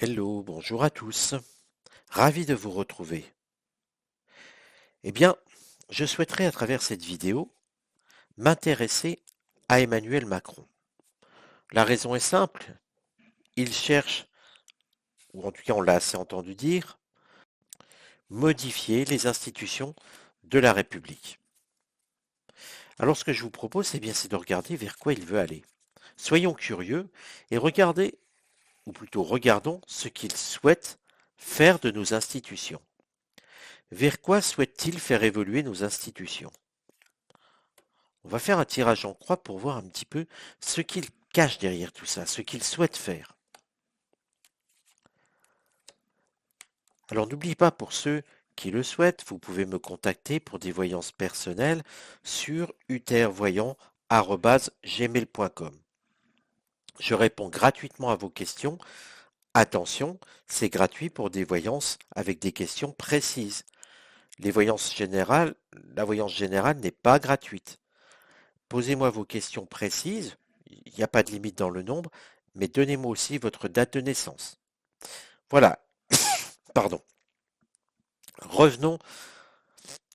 Hello, bonjour à tous. Ravi de vous retrouver. Eh bien, je souhaiterais à travers cette vidéo m'intéresser à Emmanuel Macron. La raison est simple, il cherche, ou en tout cas on l'a assez entendu dire, modifier les institutions de la République. Alors ce que je vous propose, c'est de regarder vers quoi il veut aller. Soyons curieux et regardez, ou plutôt regardons ce qu'il souhaite faire de nos institutions. Vers quoi souhaite-t-il faire évoluer nos institutions? On va faire un tirage en croix pour voir un petit peu ce qu'il cache derrière tout ça, ce qu'il souhaite faire. Alors n'oubliez pas, pour ceux qui le souhaitent, vous pouvez me contacter pour des voyances personnelles sur utervoyant@gmail.com. Je réponds gratuitement à vos questions. Attention, c'est gratuit pour des voyances avec des questions précises. La voyance générale n'est pas gratuite. Posez-moi vos questions précises, il n'y a pas de limite dans le nombre, mais donnez-moi aussi votre date de naissance. Voilà, pardon. Revenons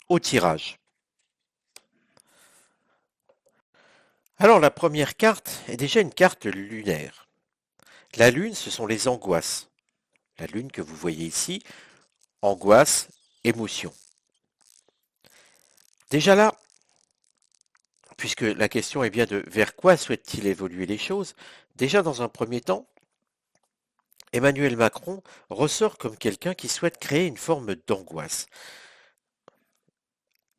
au tirage. Alors la première carte est déjà une carte lunaire. La lune, ce sont les angoisses. La lune que vous voyez ici, angoisse, émotion. Déjà là, puisque la question est bien de vers quoi souhaite-t-il évoluer les choses, déjà dans un premier temps, Emmanuel Macron ressort comme quelqu'un qui souhaite créer une forme d'angoisse.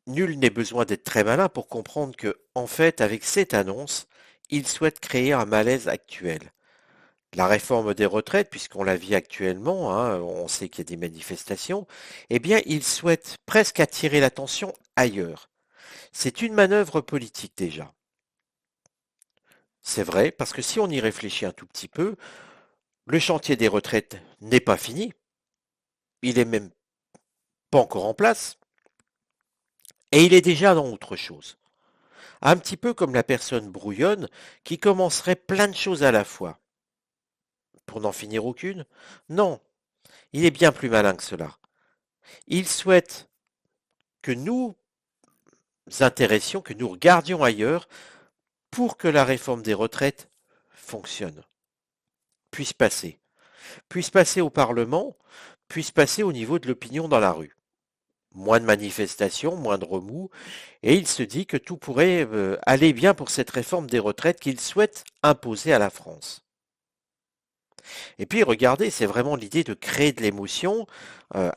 Nul n'est besoin d'être très malin pour comprendre que, en fait, avec cette annonce, il souhaite créer un malaise actuel. La réforme des retraites, puisqu'on la vit actuellement, hein, on sait qu'il y a des manifestations, eh bien, il souhaite presque attirer l'attention ailleurs. C'est une manœuvre politique déjà. C'est vrai, parce que si on y réfléchit un tout petit peu, le chantier des retraites n'est pas fini. Il est même pas encore en place. Et il est déjà dans autre chose. Un petit peu comme la personne brouillonne qui commencerait plein de choses à la fois. Pour n'en finir aucune? Non, il est bien plus malin que cela. Il souhaite que nous intéressions, que nous regardions ailleurs pour que la réforme des retraites fonctionne, puisse passer. Puisse passer au Parlement, puisse passer au niveau de l'opinion dans la rue. Moins de manifestations, moins de remous, et il se dit que tout pourrait aller bien pour cette réforme des retraites qu'il souhaite imposer à la France. Et puis regardez, c'est vraiment l'idée de créer de l'émotion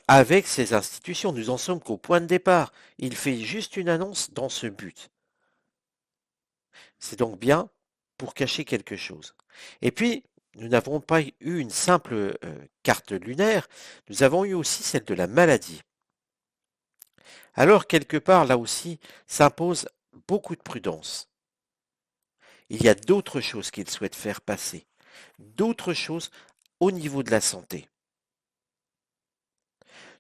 avec ces institutions. Nous en sommes qu'au point de départ. Il fait juste une annonce dans ce but. C'est donc bien pour cacher quelque chose. Et puis, nous n'avons pas eu une simple carte lunaire, nous avons eu aussi celle de la maladie. Alors, quelque part, là aussi, s'impose beaucoup de prudence. Il y a d'autres choses qu'il souhaite faire passer, d'autres choses au niveau de la santé.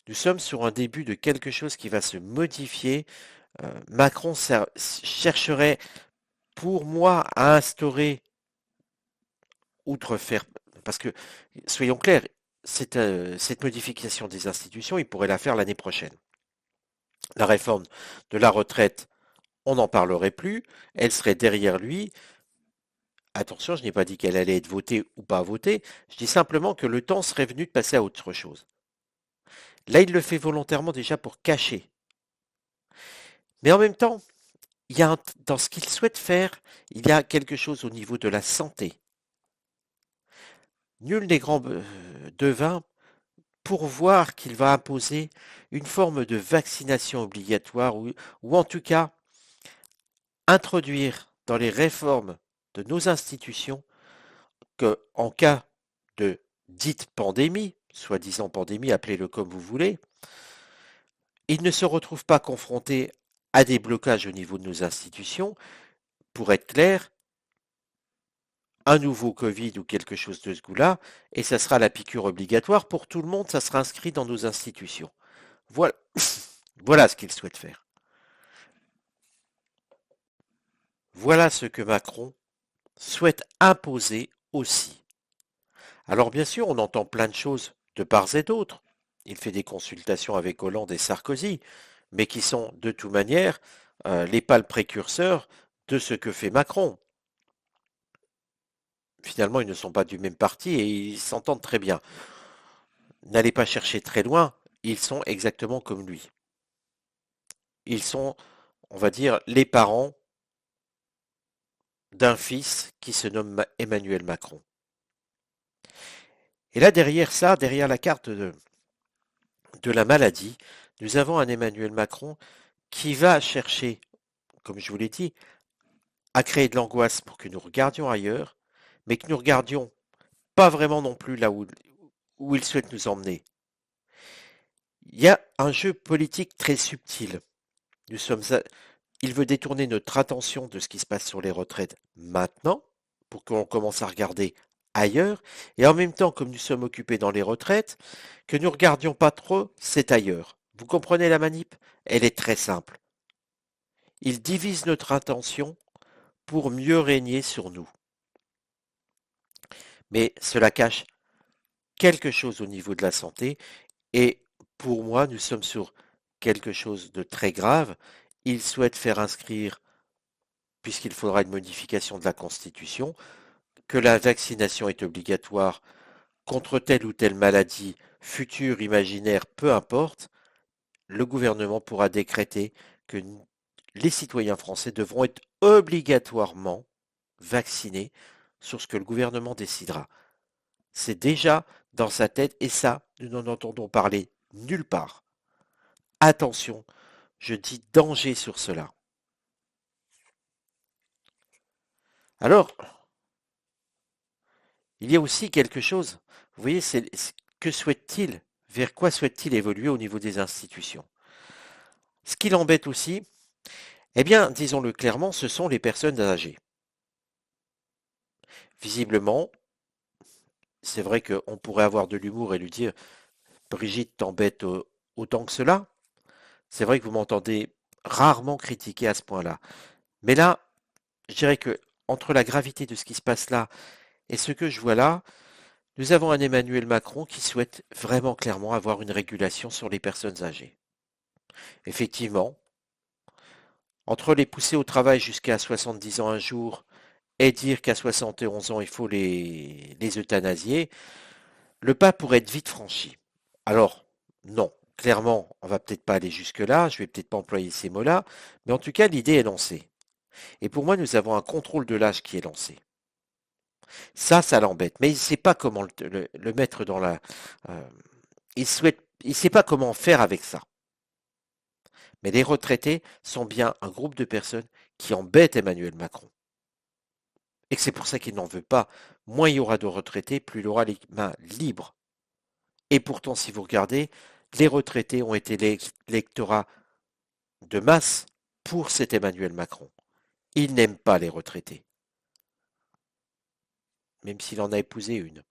Nous sommes sur un début de quelque chose qui va se modifier. Macron chercherait, pour moi, à instaurer, outre faire, parce que, soyons clairs, cette modification des institutions, il pourrait la faire l'année prochaine. La réforme de la retraite, on n'en parlerait plus, elle serait derrière lui. Attention, je n'ai pas dit qu'elle allait être votée ou pas votée, je dis simplement que le temps serait venu de passer à autre chose. Là, il le fait volontairement déjà pour cacher. Mais en même temps, dans ce qu'il souhaite faire, il y a quelque chose au niveau de la santé. Nul n'est grand devin pour voir qu'il va imposer une forme de vaccination obligatoire ou en tout cas introduire dans les réformes de nos institutions que, en cas de dite pandémie, soi-disant pandémie, appelez-le comme vous voulez, il ne se retrouve pas confronté à des blocages au niveau de nos institutions. Pour être clair, un nouveau Covid ou quelque chose de ce goût-là, et ça sera la piqûre obligatoire pour tout le monde, ça sera inscrit dans nos institutions. Voilà, voilà ce qu'il souhaite faire. Voilà ce que Macron souhaite imposer aussi. Alors bien sûr, on entend plein de choses de part et d'autre. Il fait des consultations avec Hollande et Sarkozy, mais qui sont de toute manière les pâles précurseurs de ce que fait Macron. Finalement, ils ne sont pas du même parti et ils s'entendent très bien. N'allez pas chercher très loin, ils sont exactement comme lui. Ils sont, on va dire, les parents d'un fils qui se nomme Emmanuel Macron. Et là, derrière ça, derrière la carte de la maladie, nous avons un Emmanuel Macron qui va chercher, comme je vous l'ai dit, à créer de l'angoisse pour que nous regardions ailleurs, mais que nous regardions pas vraiment non plus là où il souhaite nous emmener. Il y a un jeu politique très subtil. Nous sommes Il veut détourner notre attention de ce qui se passe sur les retraites maintenant, pour qu'on commence à regarder ailleurs, et en même temps, comme nous sommes occupés dans les retraites, que nous regardions pas trop, c'est ailleurs. Vous comprenez la manip? Elle est très simple. Il divise notre attention pour mieux régner sur nous. Mais cela cache quelque chose au niveau de la santé, et pour moi, nous sommes sur quelque chose de très grave. Il souhaite faire inscrire, puisqu'il faudra une modification de la Constitution, que la vaccination est obligatoire contre telle ou telle maladie, future, imaginaire, peu importe, le gouvernement pourra décréter que les citoyens français devront être obligatoirement vaccinés sur ce que le gouvernement décidera. C'est déjà dans sa tête et ça, nous n'en entendons parler nulle part. Attention, je dis danger sur cela. Alors, il y a aussi quelque chose. Vous voyez, que souhaite-t-il? Vers quoi souhaite-t-il évoluer au niveau des institutions? Ce qui l'embête aussi, eh bien, disons-le clairement, ce sont les personnes âgées. Visiblement, c'est vrai qu'on pourrait avoir de l'humour et lui dire, Brigitte t'embête autant que cela. C'est vrai que vous m'entendez rarement critiquer à ce point-là. Mais là, je dirais que entre la gravité de ce qui se passe là et ce que je vois là, nous avons un Emmanuel Macron qui souhaite vraiment clairement avoir une régulation sur les personnes âgées. Effectivement, entre les pousser au travail jusqu'à 70 ans un jour et dire qu'à 71 ans il faut les euthanasier, le pas pourrait être vite franchi. Alors, non, clairement, on va peut-être pas aller jusque-là, je vais peut-être pas employer ces mots-là, mais en tout cas, l'idée est lancée. Et pour moi, nous avons un contrôle de l'âge qui est lancé. Ça l'embête, mais il ne sait pas comment le mettre dans la. euh, il sait pas comment faire avec ça. Mais les retraités sont bien un groupe de personnes qui embêtent Emmanuel Macron. Et que c'est pour ça qu'il n'en veut pas. Moins il y aura de retraités, plus il aura les mains libres. Et pourtant, si vous regardez, les retraités ont été l'électorat de masse pour cet Emmanuel Macron. Il n'aime pas les retraités, même s'il en a épousé une.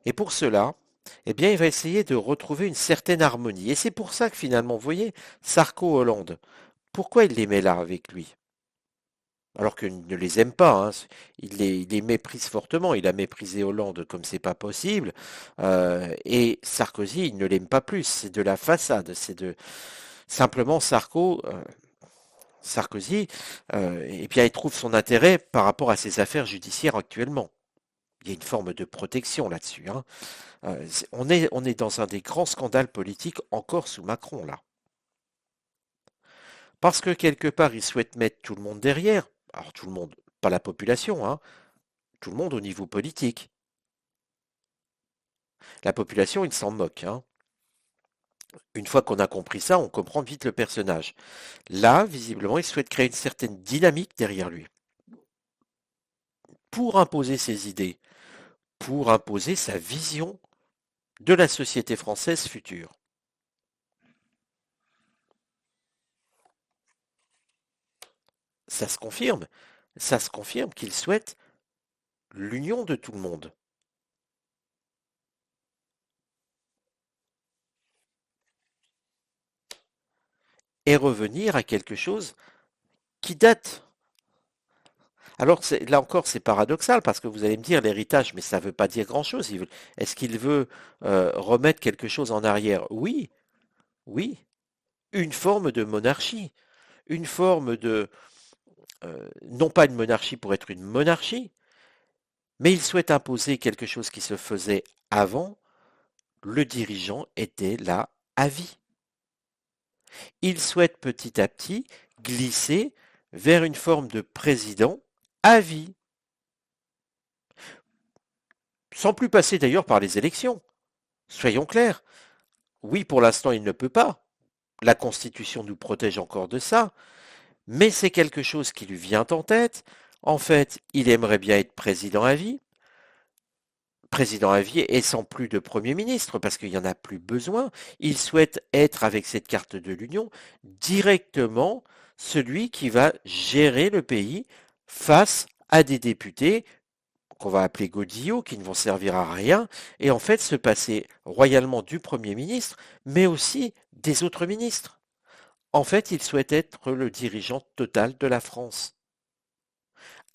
Et pour cela, eh bien, il va essayer de retrouver une certaine harmonie. Et c'est pour ça que finalement, vous voyez, Sarko-Hollande, pourquoi il les met là avec lui? Alors qu'il ne les aime pas, hein. Il les méprise fortement. Il a méprisé Hollande comme c'est pas possible. Et Sarkozy, il ne l'aime pas plus. C'est de la façade. C'est de simplement Sarkozy, eh bien, il trouve son intérêt par rapport à ses affaires judiciaires actuellement. Il y a une forme de protection là-dessus, hein. On est dans un des grands scandales politiques encore sous Macron là. Parce que quelque part, il souhaite mettre tout le monde derrière. Alors tout le monde, pas la population, hein, tout le monde au niveau politique. La population, il s'en moque, hein. Une fois qu'on a compris ça, on comprend vite le personnage. Là, visiblement, il souhaite créer une certaine dynamique derrière lui. Pour imposer ses idées, pour imposer sa vision de la société française future. Ça se confirme. Ça se confirme qu'il souhaite l'union de tout le monde. Et revenir à quelque chose qui date. Alors là encore, c'est paradoxal parce que vous allez me dire l'héritage, mais ça ne veut pas dire grand-chose. Est-ce qu'il veut remettre quelque chose en arrière? Oui, oui, une forme de monarchie, une forme de, non pas une monarchie pour être une monarchie, mais il souhaite imposer quelque chose qui se faisait avant. Le dirigeant était là à vie. Il souhaite petit à petit glisser vers une forme de président à vie, sans plus passer d'ailleurs par les élections. Soyons clairs. Oui, pour l'instant, il ne peut pas. La Constitution nous protège encore de ça, mais c'est quelque chose qui lui vient en tête. En fait, il aimerait bien être président à vie et sans plus de Premier ministre, parce qu'il n'y en a plus besoin. Il souhaite être, avec cette carte de l'Union, directement celui qui va gérer le pays face à des députés qu'on va appeler godillots, qui ne vont servir à rien, et en fait se passer royalement du Premier ministre, mais aussi des autres ministres. En fait, il souhaite être le dirigeant total de la France.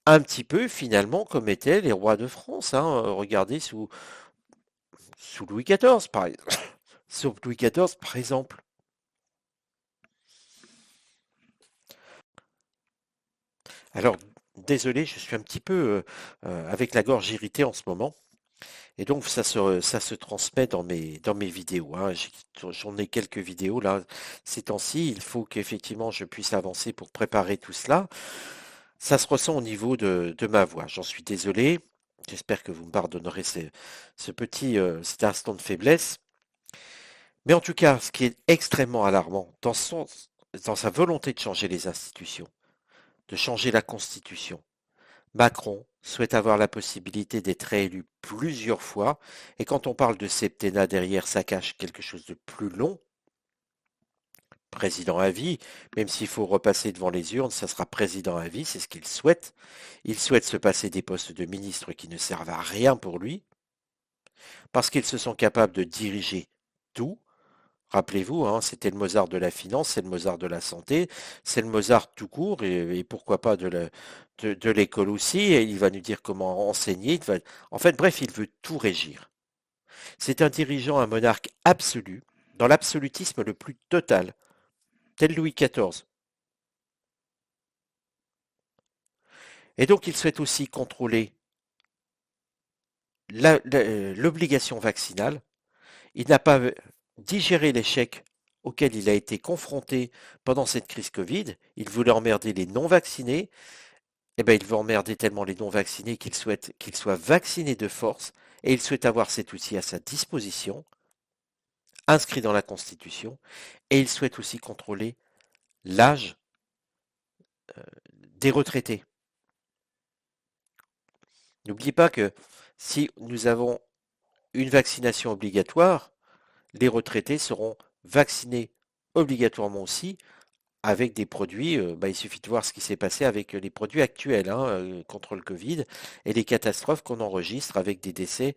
Un petit peu finalement comme étaient les rois de France. Hein. Regardez sous Louis XIV, par exemple. Sous Louis XIV, par exemple. Alors, désolé, je suis un petit peu avec la gorge irritée en ce moment. Et donc, ça se transmet dans mes vidéos. Hein. J'en ai quelques vidéos là. Ces temps-ci, il faut qu'effectivement je puisse avancer pour préparer tout cela. Ça se ressent au niveau de ma voix. J'en suis désolé. J'espère que vous me pardonnerez cet instant de faiblesse. Mais en tout cas, ce qui est extrêmement alarmant dans sa volonté de changer les institutions, de changer la Constitution, Macron souhaite avoir la possibilité d'être réélu plusieurs fois, et quand on parle de septennat derrière, ça cache quelque chose de plus long. Président à vie, même s'il faut repasser devant les urnes, ça sera président à vie, c'est ce qu'il souhaite. Il souhaite se passer des postes de ministre qui ne servent à rien pour lui, parce qu'ils se sont capables de diriger tout. Rappelez-vous, hein, c'était le Mozart de la finance, c'est le Mozart de la santé, c'est le Mozart tout court, et pourquoi pas de l'école aussi, et il va nous dire comment enseigner. En fait, bref, il veut tout régir. C'est un dirigeant, un monarque absolu, dans l'absolutisme le plus total, tel Louis XIV. Et donc, il souhaite aussi contrôler l'obligation vaccinale. Il n'a pas digéré l'échec auquel il a été confronté pendant cette crise Covid. Il voulait emmerder les non-vaccinés. Eh ben, il veut emmerder tellement les non-vaccinés qu'il souhaite qu'ils soient vaccinés de force, et il souhaite avoir cet outil à sa disposition, inscrit dans la Constitution, et il souhaite aussi contrôler l'âge des retraités. N'oubliez pas que si nous avons une vaccination obligatoire, les retraités seront vaccinés obligatoirement aussi avec des produits. Il suffit de voir ce qui s'est passé avec les produits actuels hein, contre le Covid et les catastrophes qu'on enregistre avec des décès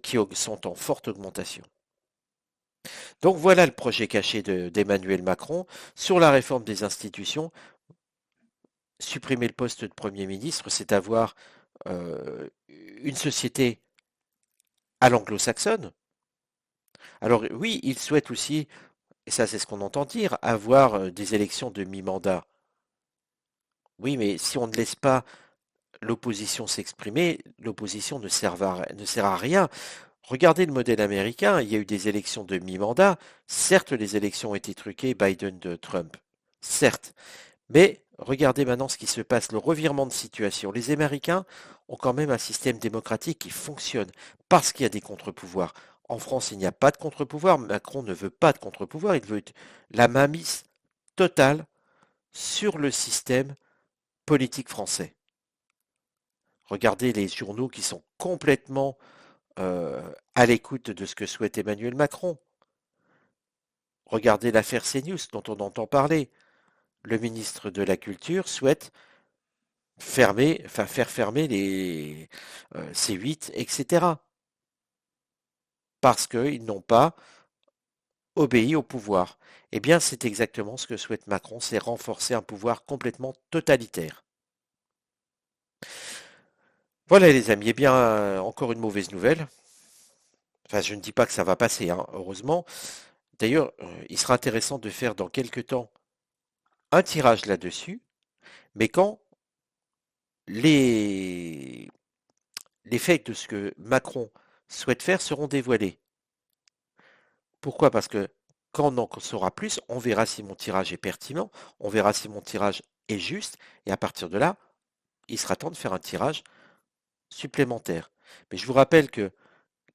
qui sont en forte augmentation. Donc voilà le projet caché d'Emmanuel Macron sur la réforme des institutions. Supprimer le poste de Premier ministre, c'est avoir une société à l'anglo-saxonne. Alors oui, il souhaite aussi, et ça c'est ce qu'on entend dire, avoir des élections de mi-mandat. Oui, mais si on ne laisse pas l'opposition s'exprimer, l'opposition ne sert à rien. Regardez le modèle américain, il y a eu des élections de mi-mandat. Certes, les élections ont été truquées, Biden de Trump. Certes. Mais regardez maintenant ce qui se passe, le revirement de situation. Les Américains ont quand même un système démocratique qui fonctionne parce qu'il y a des contre-pouvoirs. En France, il n'y a pas de contre-pouvoir. Macron ne veut pas de contre-pouvoir. Il veut la mainmise totale sur le système politique français. Regardez les journaux qui sont complètement à l'écoute de ce que souhaite Emmanuel Macron. Regardez l'affaire CNews dont on entend parler. Le ministre de la Culture souhaite faire fermer les C8, etc. Parce qu'ils n'ont pas obéi au pouvoir. Eh bien, c'est exactement ce que souhaite Macron, c'est renforcer un pouvoir complètement totalitaire. Voilà les amis, eh bien, encore une mauvaise nouvelle. Enfin, je ne dis pas que ça va passer, hein, heureusement. D'ailleurs, il sera intéressant de faire dans quelques temps un tirage là-dessus, mais quand les, les faits de ce que Macron souhaite faire seront dévoilés. Pourquoi? Parce que quand on en saura plus, on verra si mon tirage est pertinent, on verra si mon tirage est juste, et à partir de là, il sera temps de faire un tirage supplémentaire. Mais je vous rappelle que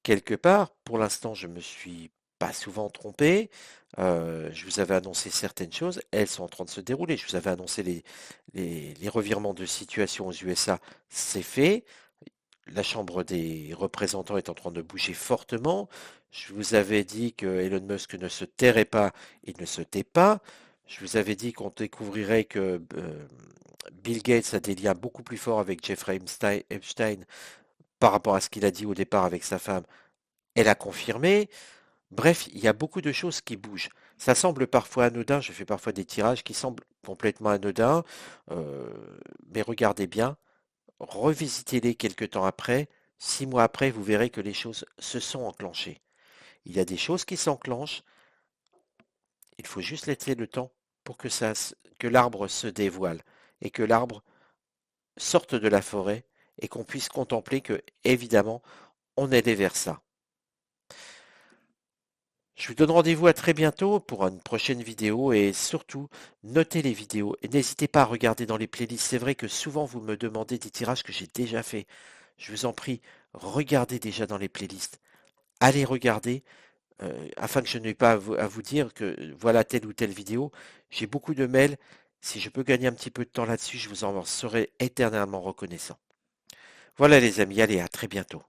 quelque part, pour l'instant, je me suis pas souvent trompé. Je vous avais annoncé certaines choses, elles sont en train de se dérouler. Je vous avais annoncé les revirements de situation aux USA, c'est fait. La Chambre des représentants est en train de bouger fortement. Je vous avais dit que Elon Musk ne se tairait pas, il ne se tait pas. Je vous avais dit qu'on découvrirait que Bill Gates a des liens beaucoup plus forts avec Jeffrey Epstein par rapport à ce qu'il a dit au départ avec sa femme. Elle a confirmé. Bref, il y a beaucoup de choses qui bougent. Ça semble parfois anodin, je fais parfois des tirages qui semblent complètement anodins, euh, mais regardez bien, revisitez-les quelque temps après, 6 mois après, vous verrez que les choses se sont enclenchées. Il y a des choses qui s'enclenchent, il faut juste laisser le temps pour que que l'arbre se dévoile et que l'arbre sorte de la forêt et qu'on puisse contempler que, évidemment, on est allé vers ça. Je vous donne rendez-vous à très bientôt pour une prochaine vidéo et surtout, notez les vidéos et n'hésitez pas à regarder dans les playlists. C'est vrai que souvent vous me demandez des tirages que j'ai déjà fait. Je vous en prie, regardez déjà dans les playlists. Allez regarder afin que je n'ai pas à vous dire que voilà telle ou telle vidéo. J'ai beaucoup de mails. Si je peux gagner un petit peu de temps là-dessus, je vous en serai éternellement reconnaissant. Voilà les amis, allez, à très bientôt.